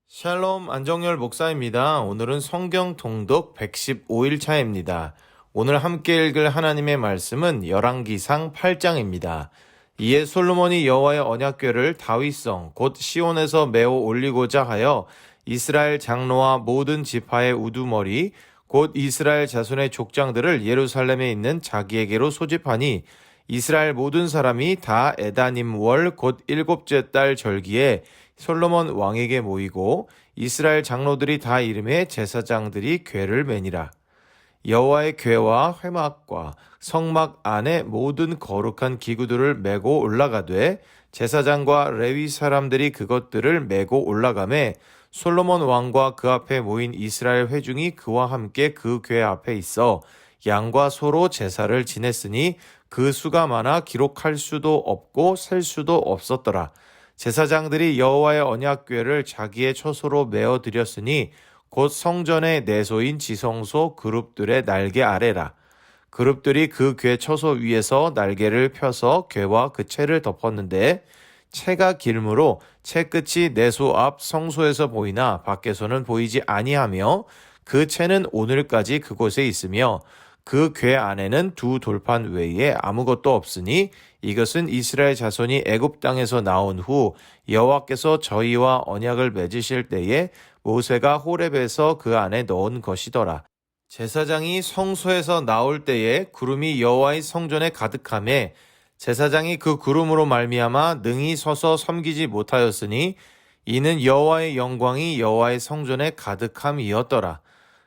샬롬 안정열 목사입니다. 오늘은 성경 통독 115일 차입니다. 오늘 함께 읽을 하나님의 말씀은 열왕기상 8장입니다. 이에 솔로몬이 여호와의 언약궤를 다윗성 곧 시온에서 메어 올리고자 하여 이스라엘 장로와 모든 지파의 우두머리 곧 이스라엘 자손의 족장들을 예루살렘에 있는 자기에게로 소집하니 이스라엘 모든 사람이 다 에다님 월 곧 일곱째 달 절기에 솔로몬 왕에게 모이고 이스라엘 장로들이 다 이름에 제사장들이 궤를 매니라. 여호와의 궤와 회막과 성막 안에 모든 거룩한 기구들을 메고 올라가되 제사장과 레위 사람들이 그것들을 메고 올라가매 솔로몬 왕과 그 앞에 모인 이스라엘 회중이 그와 함께 그 궤 앞에 있어 양과 소로 제사를 지냈으니 그 수가 많아 기록할 수도 없고 셀 수도 없었더라. 제사장들이 여호와의 언약궤를 자기의 처소로 메어 드렸으니 곧 성전의 내소인 지성소 그룹들의 날개 아래라. 그룹들이 그 궤 처소 위에서 날개를 펴서 궤와 그 채를 덮었는데 채가 길므로 채 끝이 내소 앞 성소에서 보이나 밖에서는 보이지 아니하며 그 채는 오늘까지 그곳에 있으며 그 궤 안에는 두 돌판 외에 아무것도 없으니 이것은 이스라엘 자손이 애굽 땅에서 나온 후 여호와께서 저희와 언약을 맺으실 때에 모세가 호렙에서 그 안에 넣은 것이더라. 제사장이 성소에서 나올 때에 구름이 여호와의 성전에 가득하매 제사장이 그 구름으로 말미암아 능히 서서 섬기지 못하였으니 이는 여호와의 영광이 여호와의 성전에 가득함이었더라.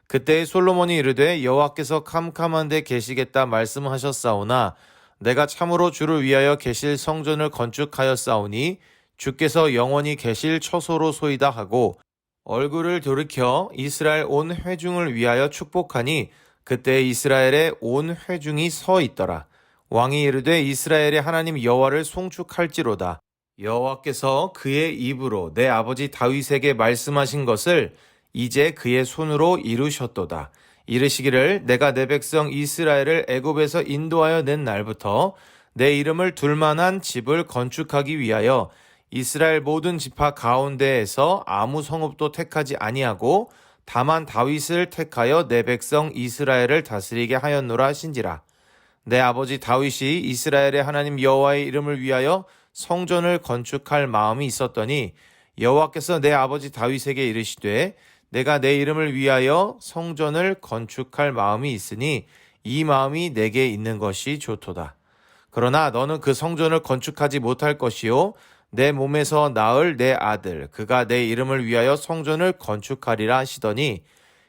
그때 솔로몬이 이르되 여호와께서 캄캄한 데 계시겠다 말씀하셨사오나 내가 참으로 주를 위하여 계실 성전을 건축하였사오니 주께서 영원히 계실 처소로소이다 하고 얼굴을 돌이켜 이스라엘 온 회중을 위하여 축복하니 그때 이스라엘의 온 회중이 서 있더라. 왕이 이르되 이스라엘의 하나님 여호와를 송축할지로다. 여호와께서 그의 입으로 내 아버지 다윗에게 말씀하신 것을 이제 그의 손으로 이루셨도다. 이르시기를 내가 내 백성 이스라엘을 애굽에서 인도하여 낸 날부터 내 이름을 둘 만한 집을 건축하기 위하여 이스라엘 모든 지파 가운데에서 아무 성읍도 택하지 아니하고 다만 다윗을 택하여 내 백성 이스라엘을 다스리게 하였노라 하신지라. 내 아버지 다윗이 이스라엘의 하나님 여호와의 이름을 위하여 성전을 건축할 마음이 있었더니 여호와께서 내 아버지 다윗에게 이르시되 내가 내 이름을 위하여 성전을 건축할 마음이 있으니 이 마음이 내게 있는 것이 좋도다. 그러나 너는 그 성전을 건축하지 못할 것이요 내 몸에서 낳을 내 아들 그가 내 이름을 위하여 성전을 건축하리라 하시더니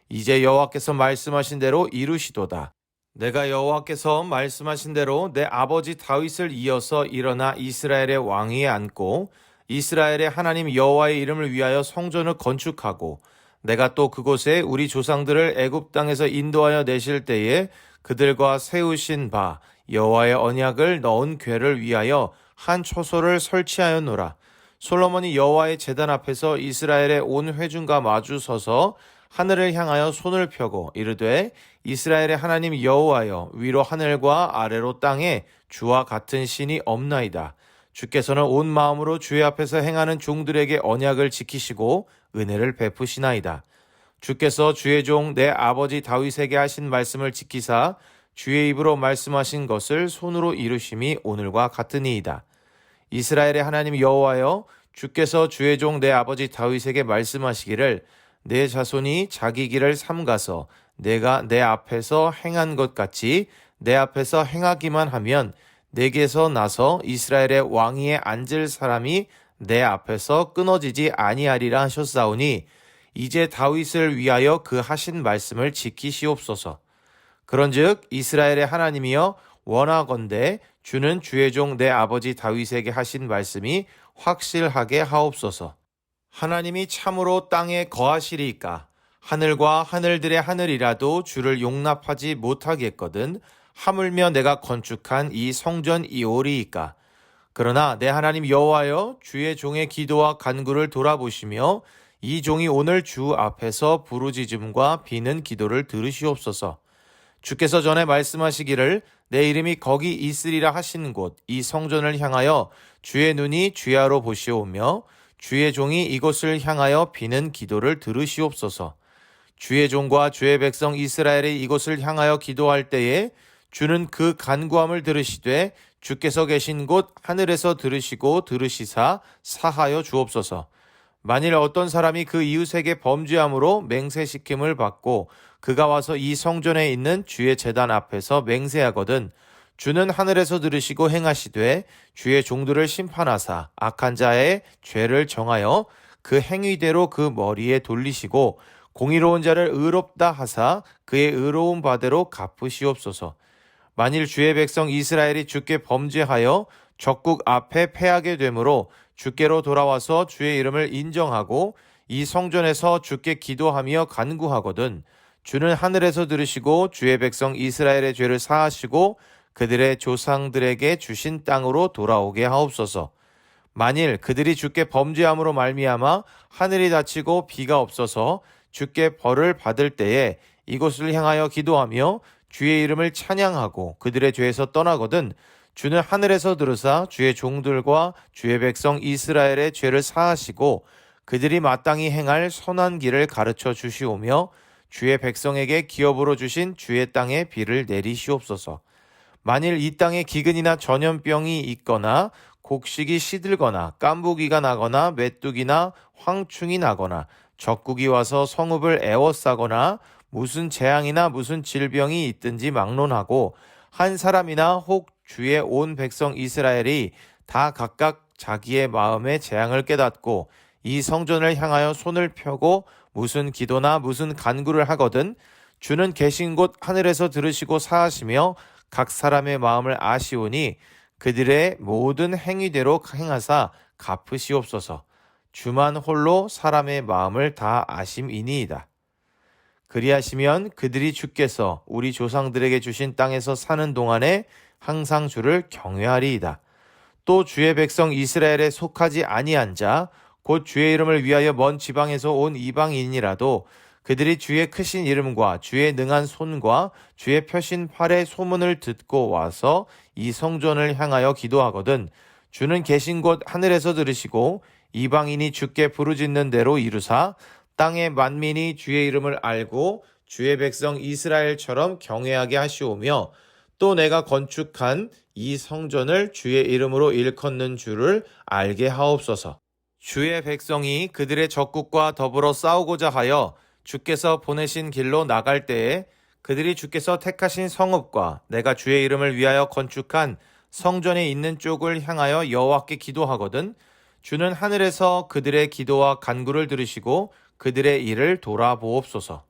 이제 여호와께서 말씀하신 대로 이루시도다. 내가 여호와께서 말씀하신 대로 내 아버지 다윗을 이어서 일어나 이스라엘의 왕위에 앉고 이스라엘의 하나님 여호와의 이름을 위하여 성전을 건축하고 내가 또 그곳에 우리 조상들을 애굽 땅에서 인도하여 내실 때에 그들과 세우신 바 여호와의 언약을 넣은 궤를 위하여 한 처소를 설치하였노라. 솔로몬이 여호와의 제단 앞에서 이스라엘의 온 회중과 마주 서서 하늘을 향하여 손을 펴고 이르되 이스라엘의 하나님 여호와여 위로 하늘과 아래로 땅에 주와 같은 신이 없나이다. 주께서는 온 마음으로 주의 앞에서 행하는 종들에게 언약을 지키시고 은혜를 베푸시나이다. 주께서 주의 종 내 아버지 다윗에게 하신 말씀을 지키사 주의 입으로 말씀하신 것을 손으로 이루심이 오늘과 같으니이다. 이스라엘의 하나님 여호와여 주께서 주의 종 내 아버지 다윗에게 말씀하시기를 내 자손이 자기 길을 삼가서 내가 내 앞에서 행한 것 같이 내 앞에서 행하기만 하면 내게서 나서 이스라엘의 왕위에 앉을 사람이 내 앞에서 끊어지지 아니하리라 하셨사오니 이제 다윗을 위하여 그 하신 말씀을 지키시옵소서. 그런즉 이스라엘의 하나님이여 원하건대 주는 주의 종 내 아버지 다윗에게 하신 말씀이 확실하게 하옵소서. 하나님이 참으로 땅에 거하시리이까 하늘과 하늘들의 하늘이라도 주를 용납하지 못하겠거든 하물며 내가 건축한 이 성전이오리이까. 그러나 내 하나님 여호와여 주의 종의 기도와 간구를 돌아보시며 이 종이 오늘 주 앞에서 부르짖음과 비는 기도를 들으시옵소서. 주께서 전에 말씀하시기를 내 이름이 거기 있으리라 하신 곳 이 성전을 향하여 주의 눈이 주야로 보시오며 주의 종이 이곳을 향하여 비는 기도를 들으시옵소서. 주의 종과 주의 백성 이스라엘이 이곳을 향하여 기도할 때에 주는 그 간구함을 들으시되 주께서 계신 곳 하늘에서 들으시고 들으시사 사하여 주옵소서. 만일 어떤 사람이 그 이웃에게 범죄함으로 맹세시킴을 받고 그가 와서 이 성전에 있는 주의 제단 앞에서 맹세하거든 주는 하늘에서 들으시고 행하시되 주의 종들을 심판하사 악한 자의 죄를 정하여 그 행위대로 그 머리에 돌리시고 공의로운 자를 의롭다 하사 그의 의로운 바대로 갚으시옵소서. 만일 주의 백성 이스라엘이 주께 범죄하여 적국 앞에 패하게 되므로 주께로 돌아와서 주의 이름을 인정하고 이 성전에서 주께 기도하며 간구하거든 주는 하늘에서 들으시고 주의 백성 이스라엘의 죄를 사하시고 그들의 조상들에게 주신 땅으로 돌아오게 하옵소서. 만일 그들이 주께 범죄함으로 말미암아 하늘이 닫히고 비가 없어서 주께 벌을 받을 때에 이곳을 향하여 기도하며 주의 이름을 찬양하고 그들의 죄에서 떠나거든 주는 하늘에서 들으사 주의 종들과 주의 백성 이스라엘의 죄를 사하시고 그들이 마땅히 행할 선한 길을 가르쳐 주시오며 주의 백성에게 기업으로 주신 주의 땅에 비를 내리시옵소서. 만일 이 땅에 기근이나 전염병이 있거나 곡식이 시들거나 깐부기가 나거나 메뚜기나 황충이 나거나 적국이 와서 성읍을 에워싸거나 무슨 재앙이나 무슨 질병이 있든지 막론하고 한 사람이나 혹 주의 온 백성 이스라엘이 다 각각 자기의 마음의 재앙을 깨닫고 이 성전을 향하여 손을 펴고 무슨 기도나 무슨 간구를 하거든 주는 계신 곳 하늘에서 들으시고 사하시며 각 사람의 마음을 아시오니 그들의 모든 행위대로 행하사 갚으시옵소서. 주만 홀로 사람의 마음을 다 아심이니이다. 그리하시면 그들이 주께서 우리 조상들에게 주신 땅에서 사는 동안에 항상 주를 경외하리이다. 또 주의 백성 이스라엘에 속하지 아니한 자, 곧 주의 이름을 위하여 먼 지방에서 온 이방인이라도 그들이 주의 크신 이름과 주의 능한 손과 주의 펴신 팔의 소문을 듣고 와서 이 성전을 향하여 기도하거든 주는 계신 곳 하늘에서 들으시고 이방인이 주께 부르짖는 대로 이루사 땅의 만민이 주의 이름을 알고 주의 백성 이스라엘처럼 경외하게 하시오며 또 내가 건축한 이 성전을 주의 이름으로 일컫는 줄을 알게 하옵소서. 주의 백성이 그들의 적국과 더불어 싸우고자 하여 주께서 보내신 길로 나갈 때에 그들이 주께서 택하신 성읍과 내가 주의 이름을 위하여 건축한 성전에 있는 쪽을 향하여 여호와께 기도하거든 주는 하늘에서 그들의 기도와 간구를 들으시고 그들의 일을 돌아보옵소서.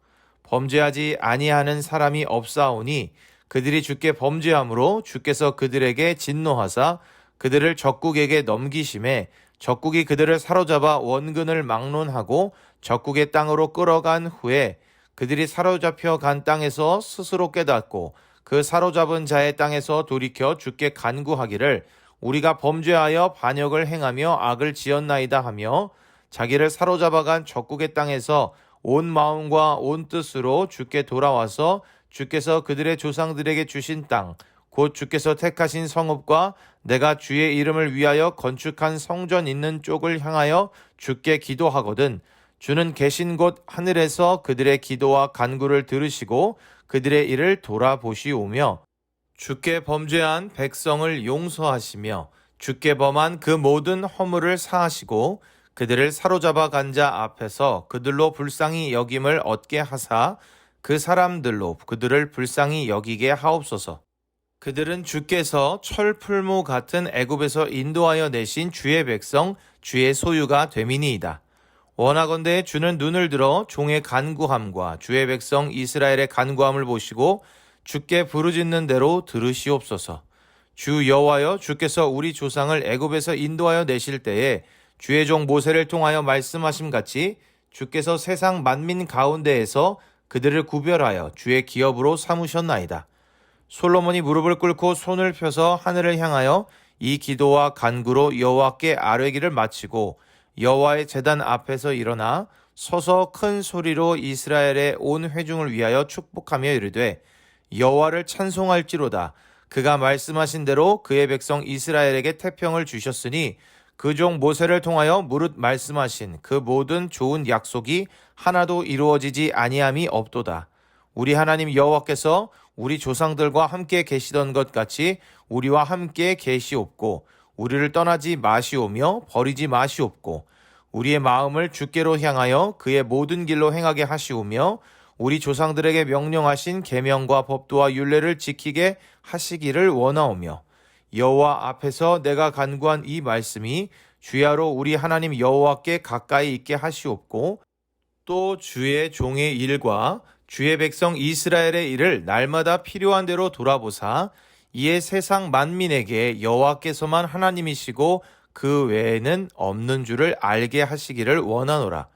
범죄하지 아니하는 사람이 없사오니 그들이 주께 범죄함으로 주께서 그들에게 진노하사 그들을 적국에게 넘기심에 적국이 그들을 사로잡아 원근을 막론하고 적국의 땅으로 끌어간 후에 그들이 사로잡혀 간 땅에서 스스로 깨닫고 그 사로잡은 자의 땅에서 돌이켜 주께 간구하기를 우리가 범죄하여 반역을 행하며 악을 지었나이다 하며 자기를 사로잡아간 적국의 땅에서 온 마음과 온 뜻으로 주께 돌아와서 주께서 그들의 조상들에게 주신 땅 곧 주께서 택하신 성읍과 내가 주의 이름을 위하여 건축한 성전 있는 쪽을 향하여 주께 기도하거든 주는 계신 곳 하늘에서 그들의 기도와 간구를 들으시고 그들의 일을 돌아보시오며 주께 범죄한 백성을 용서하시며 주께 범한 그 모든 허물을 사하시고 그들을 사로잡아 간 자 앞에서 그들로 불쌍히 여김을 얻게 하사 그 사람들로 그들을 불쌍히 여기게 하옵소서. 그들은 주께서 철풀무 같은 애굽에서 인도하여 내신 주의 백성 주의 소유가 됨이니이다. 원하건대 주는 눈을 들어 종의 간구함과 주의 백성 이스라엘의 간구함을 보시고 주께 부르짖는 대로 들으시옵소서. 주 여호와여 주께서 우리 조상을 애굽에서 인도하여 내실 때에 주의 종 모세를 통하여 말씀하심 같이 주께서 세상 만민 가운데에서 그들을 구별하여 주의 기업으로 삼으셨나이다. 솔로몬이 무릎을 꿇고 손을 펴서 하늘을 향하여 이 기도와 간구로 여호와께 아뢰기를 마치고 여호와의 제단 앞에서 일어나 서서 큰 소리로 이스라엘의 온 회중을 위하여 축복하며 이르되 여호와를 찬송할지로다. 그가 말씀하신 대로 그의 백성 이스라엘에게 태평을 주셨으니 그 종 모세를 통하여 무릇 말씀하신 그 모든 좋은 약속이 하나도 이루어지지 아니함이 없도다. 우리 하나님 여호와께서 우리 조상들과 함께 계시던 것 같이 우리와 함께 계시옵고 우리를 떠나지 마시오며 버리지 마시옵고 우리의 마음을 주께로 향하여 그의 모든 길로 행하게 하시오며 우리 조상들에게 명령하신 계명과 법도와 율례를 지키게 하시기를 원하오며 여호와 앞에서 내가 간구한 이 말씀이 주야로 우리 하나님 여호와께 가까이 있게 하시옵고 또 주의 종의 일과 주의 백성 이스라엘의 일을 날마다 필요한 대로 돌아보사 이에 세상 만민에게 여호와께서만 하나님이시고 그 외에는 없는 줄을 알게 하시기를 원하노라.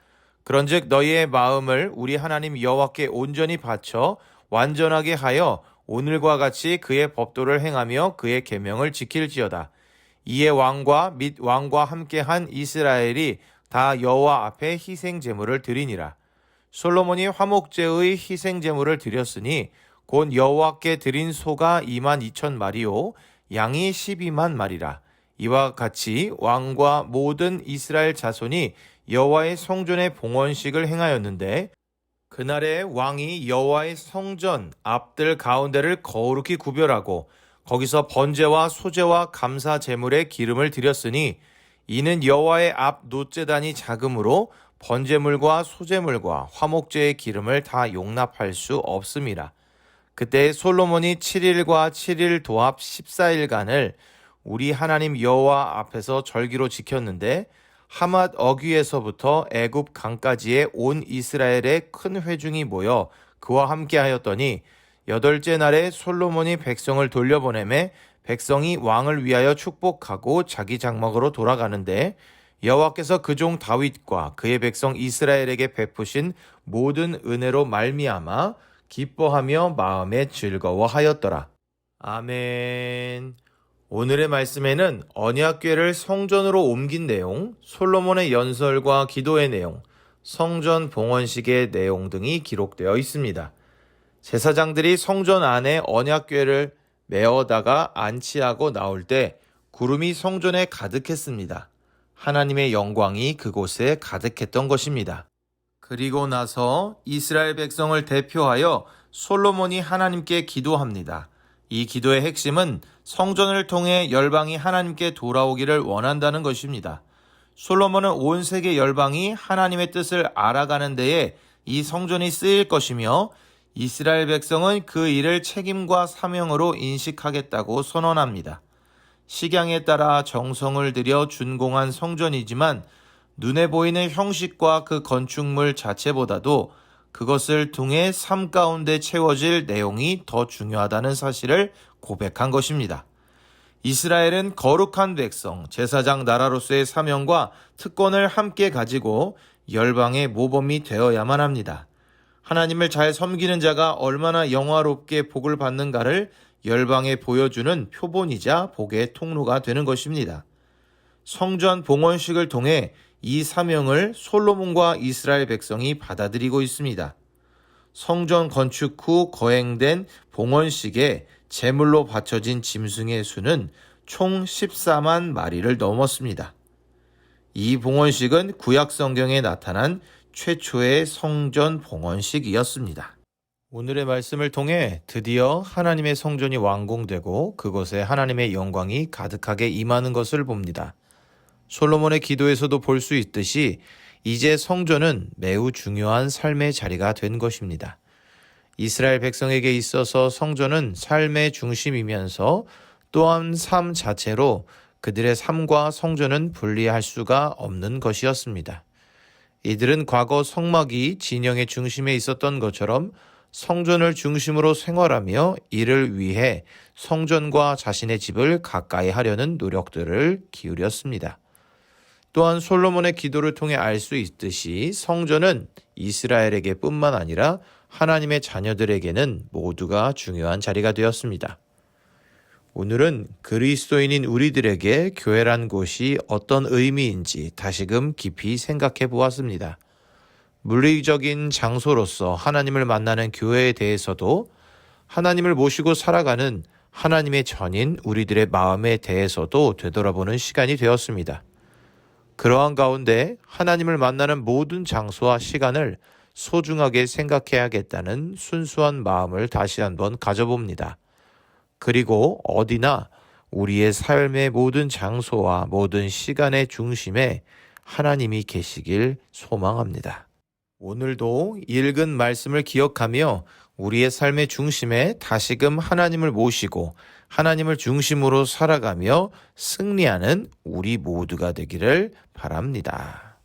그런즉 너희의 마음을 우리 하나님 여호와께 온전히 바쳐 완전하게 하여 오늘과 같이 그의 법도를 행하며 그의 계명을 지킬지어다. 이에 왕과 및 왕과 함께한 이스라엘이 다 여호와 앞에 희생 제물을 드리니라. 솔로몬이 화목제의 희생 제물을 드렸으니 곧 여호와께 드린 소가 22,000마리요 양이 12만 마리라. 이와 같이 왕과 모든 이스라엘 자손이 여호와의 성전의 봉헌식을 행하였는데 그날에 왕이 여호와의 성전 앞들 가운데를 거룩히 구별하고 거기서 번제와 소제와 감사 제물에 기름을 드렸으니 이는 여호와의 앞 놋제단이 작으므로 번제물과 소제물과 화목제의 기름을 다 용납할 수 없음이라. 그때 솔로몬이 7일과 7일 도합 14일간을 우리 하나님 여호와 앞에서 절기로 지켰는데 하맛 어귀에서부터 애굽 강까지의 온 이스라엘의 큰 회중이 모여 그와 함께 하였더니 8째 날에 솔로몬이 백성을 돌려보내매 백성이 왕을 위하여 축복하고 자기 장막으로 돌아가는데 여호와께서 그 종 다윗과 그의 백성 이스라엘에게 베푸신 모든 은혜로 말미암아 기뻐하며 마음에 즐거워하였더라. 아멘. 오늘의 말씀에는 언약궤를 성전으로 옮긴 내용, 솔로몬의 연설과 기도의 내용, 성전 봉헌식의 내용 등이 기록되어 있습니다. 제사장들이 성전 안에 언약궤를 메어다가 안치하고 나올 때 구름이 성전에 가득했습니다. 하나님의 영광이 그곳에 가득했던 것입니다. 그리고 나서 이스라엘 백성을 대표하여 솔로몬이 하나님께 기도합니다. 이 기도의 핵심은 성전을 통해 열방이 하나님께 돌아오기를 원한다는 것입니다. 솔로몬은 온 세계 열방이 하나님의 뜻을 알아가는 데에 이 성전이 쓰일 것이며 이스라엘 백성은 그 일을 책임과 사명으로 인식하겠다고 선언합니다. 식양에 따라 정성을 들여 준공한 성전이지만 눈에 보이는 형식과 그 건축물 자체보다도 그것을 통해 삶 가운데 채워질 내용이 더 중요하다는 사실을 고백한 것입니다. 이스라엘은 거룩한 백성, 제사장 나라로서의 사명과 특권을 함께 가지고 열방의 모범이 되어야만 합니다. 하나님을 잘 섬기는 자가 얼마나 영화롭게 복을 받는가를 열방에 보여주는 표본이자 복의 통로가 되는 것입니다. 성전 봉헌식을 통해 이 사명을 솔로몬과 이스라엘 백성이 받아들이고 있습니다. 성전 건축 후 거행된 봉헌식에 제물로 바쳐진 짐승의 수는 총 14만 마리를 넘었습니다. 이 봉헌식은 구약 성경에 나타난 최초의 성전 봉헌식이었습니다. 오늘의 말씀을 통해 드디어 하나님의 성전이 완공되고 그곳에 하나님의 영광이 가득하게 임하는 것을 봅니다. 솔로몬의 기도에서도 볼 수 있듯이 이제 성전은 매우 중요한 삶의 자리가 된 것입니다. 이스라엘 백성에게 있어서 성전은 삶의 중심이면서 또한 삶 자체로 그들의 삶과 성전은 분리할 수가 없는 것이었습니다. 이들은 과거 성막이 진영의 중심에 있었던 것처럼 성전을 중심으로 생활하며 이를 위해 성전과 자신의 집을 가까이 하려는 노력들을 기울였습니다. 또한 솔로몬의 기도를 통해 알 수 있듯이 성전은 이스라엘에게 뿐만 아니라 하나님의 자녀들에게는 모두가 중요한 자리가 되었습니다. 오늘은 그리스도인인 우리들에게 교회란 곳이 어떤 의미인지 다시금 깊이 생각해 보았습니다. 물리적인 장소로서 하나님을 만나는 교회에 대해서도 하나님을 모시고 살아가는 하나님의 전인 우리들의 마음에 대해서도 되돌아보는 시간이 되었습니다. 그러한 가운데 하나님을 만나는 모든 장소와 시간을 소중하게 생각해야겠다는 순수한 마음을 다시 한번 가져봅니다. 그리고 어디나 우리의 삶의 모든 장소와 모든 시간의 중심에 하나님이 계시길 소망합니다. 오늘도 읽은 말씀을 기억하며 우리의 삶의 중심에 다시금 하나님을 모시고 하나님을 중심으로 살아가며 승리하는 우리 모두가 되기를 바랍니다.